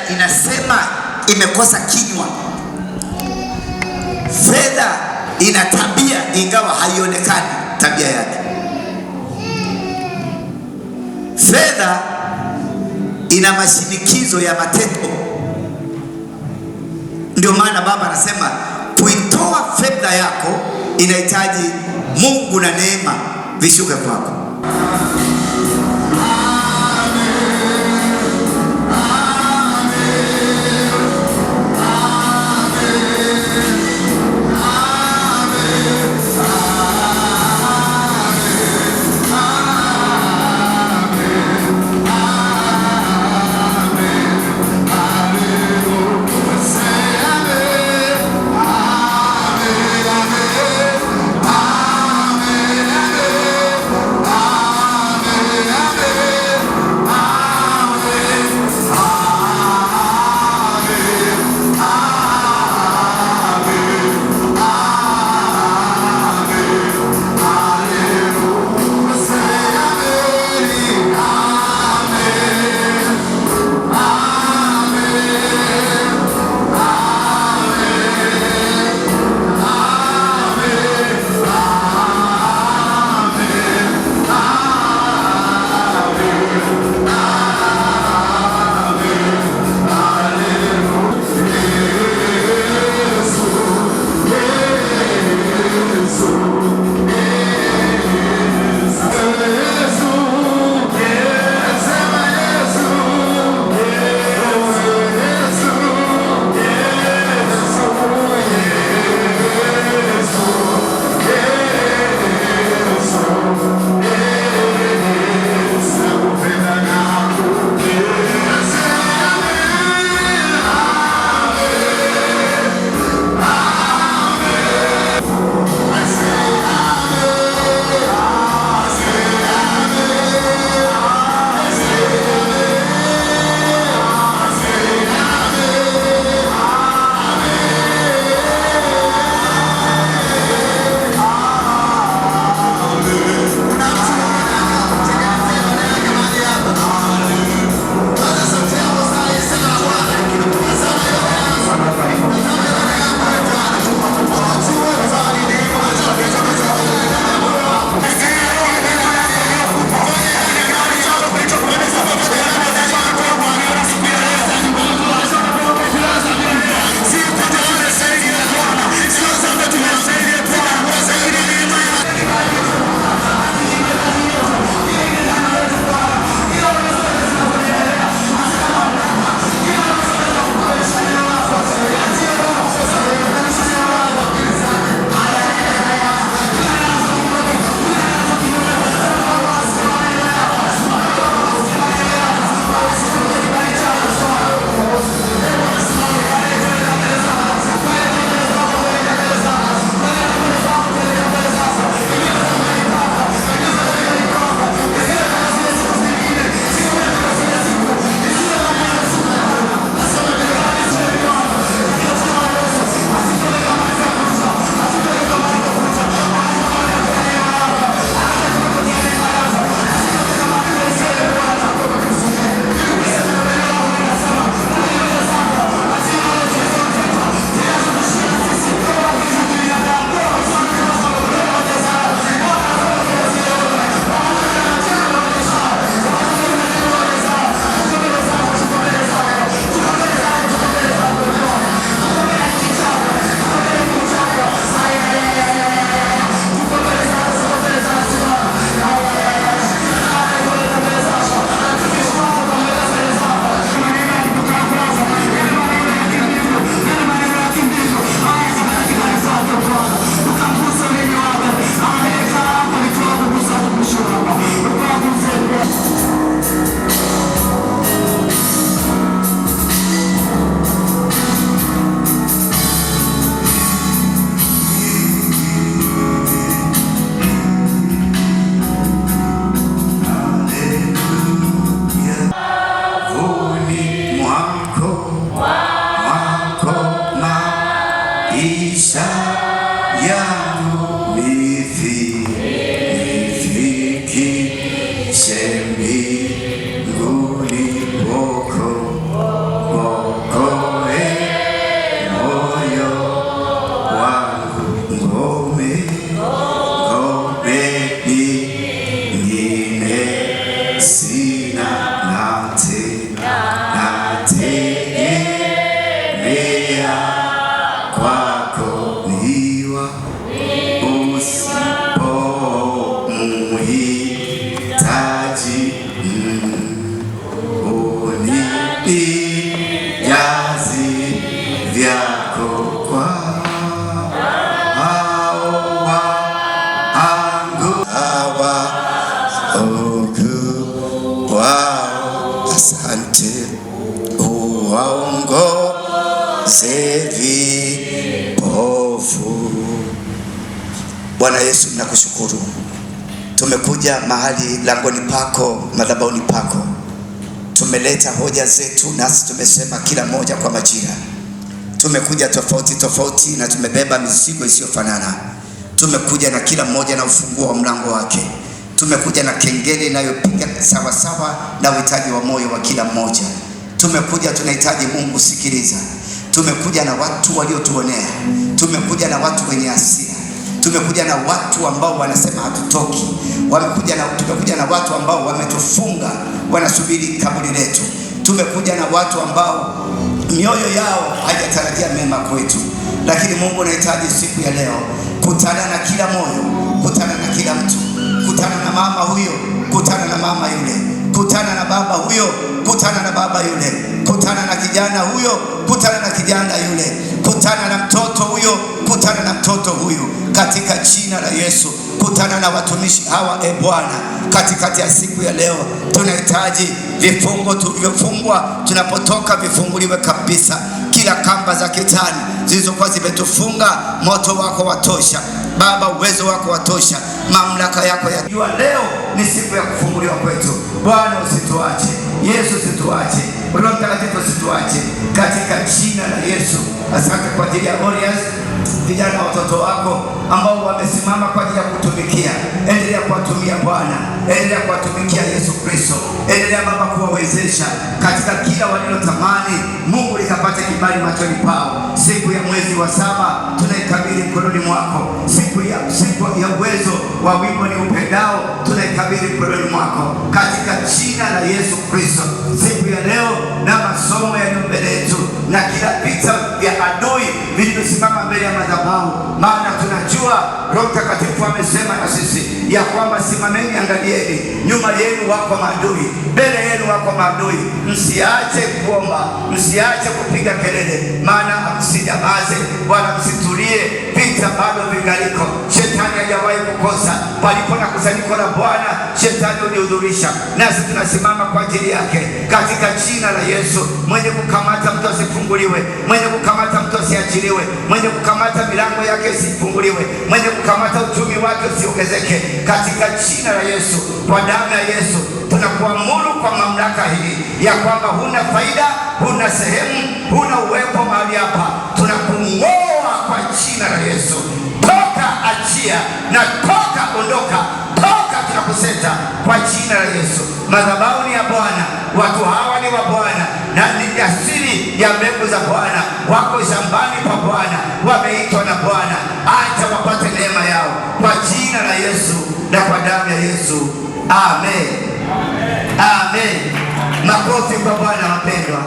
inasema imekosa kinywa. Fedha ina tabia ingawa haionekani tabia yake. Fedha ina mashinikizo ya matendo. Ndio maana Baba anasema kuitoa fedha yako inahitaji Mungu na neema vishuke kwako. waongoze vipofu. Bwana Yesu, ninakushukuru. Tumekuja mahali langoni pako, madhabahuni pako. Tumeleta hoja zetu, nasi tumesema kila moja kwa majira. Tumekuja tofauti tofauti na tumebeba mizigo isiyofanana. Tumekuja na kila mmoja na ufunguo wa mlango wake. Tumekuja na kengele inayopiga sawa sawa na uhitaji wa moyo wa kila mmoja. Tumekuja, tunahitaji Mungu, sikiliza. Tumekuja na watu waliotuonea. Tumekuja na watu wenye hasira. Tumekuja na watu ambao wanasema hatutoki. Tumekuja na watu ambao wametufunga, wanasubiri kaburi letu. Tumekuja na watu ambao mioyo yao haijatarajia mema kwetu. Lakini Mungu, anahitaji siku ya leo, kutana na kila moyo, kutana na kila mtu. Kutana na mama huyo, kutana na mama yule. Kutana na baba huyo, kutana na baba yule. Kutana na kijana huyo, kutana na kijana yule. Kutana na mtoto huyo, kutana na mtoto huyo. Katika jina la Yesu, kutana na watumishi hawa, Bwana, katikati ya siku ya leo. Tunahitaji vifungo tulivyofungwa, tunapotoka vifunguliwe kabisa. Kila kamba za kitani zilizokuwa zimetufunga, moto wako watosha Baba, uwezo wako watosha, mamlaka yako ya jua. Leo ni siku ya kufunguliwa kwetu. Bwana, usituache. Yesu, usituache. Roho Mtakatifu, usituache, katika jina la Yesu. Asante kwa ajili ya Warriors, vijana watoto wako ambao wamesimama kwa ajili ya kutumikia. Endelea kuwatumia Bwana, endelea kuwatumikia Yesu Kristo. Endelea Baba kuwawezesha katika kila walilotamani. Mungu, likapate kibali machoni pao. Siku ya mwezi wa 7 tunaikabili mkononi mwako. Siku ya uwezo wa wimbo ni upendao tunaikabili mkononi mwako, katika jina la Yesu Kristo. Siku ya leo na masomo yaliyo mbele yetu na kila vita vya adui vilivyosimama mbele ya madhabahu, maana tunajua Roho Mtakatifu amesema na sisi ya kwamba simameni, angalieni, nyuma yenu wako maadui, mbele yenu wako maadui. Msiache kuomba, msiache kupiga kelele, maana msinyamaze wala msitulie. Vita bado vingaliko. Shetani hajawahi kukosa. Palipo na kusanyiko la Bwana, shetani hunihudhurisha, nasi tunasimama kwa ajili yake katika jina la Yesu. Mwenye kukamata mtu asifunguliwe, mwenye kukamata mtu asiachiliwe, mwenye kukamata milango yake isifunguliwe, mwenye kukamata uchumi wake usiongezeke, katika jina la Yesu. Kwa damu ya Yesu tunakuamuru kwa mamlaka hii ya kwamba huna faida, huna sehemu, huna uwepo mahali hapa. Tunakung'oa kwa jina la Yesu. Toka, achia na toka, ondoka, toka, tunakuseta kwa jina la Yesu. Madhabahu ni ya Bwana, watu hawa ni wa Bwana na ni asili ya mbegu za Bwana. Wako shambani pa Bwana, wameitwa na Bwana. Acha wapate neema yao kwa jina la Yesu na kwa damu ya Yesu. Amen. Amen. Makofi kwa Bwana, wapendwa.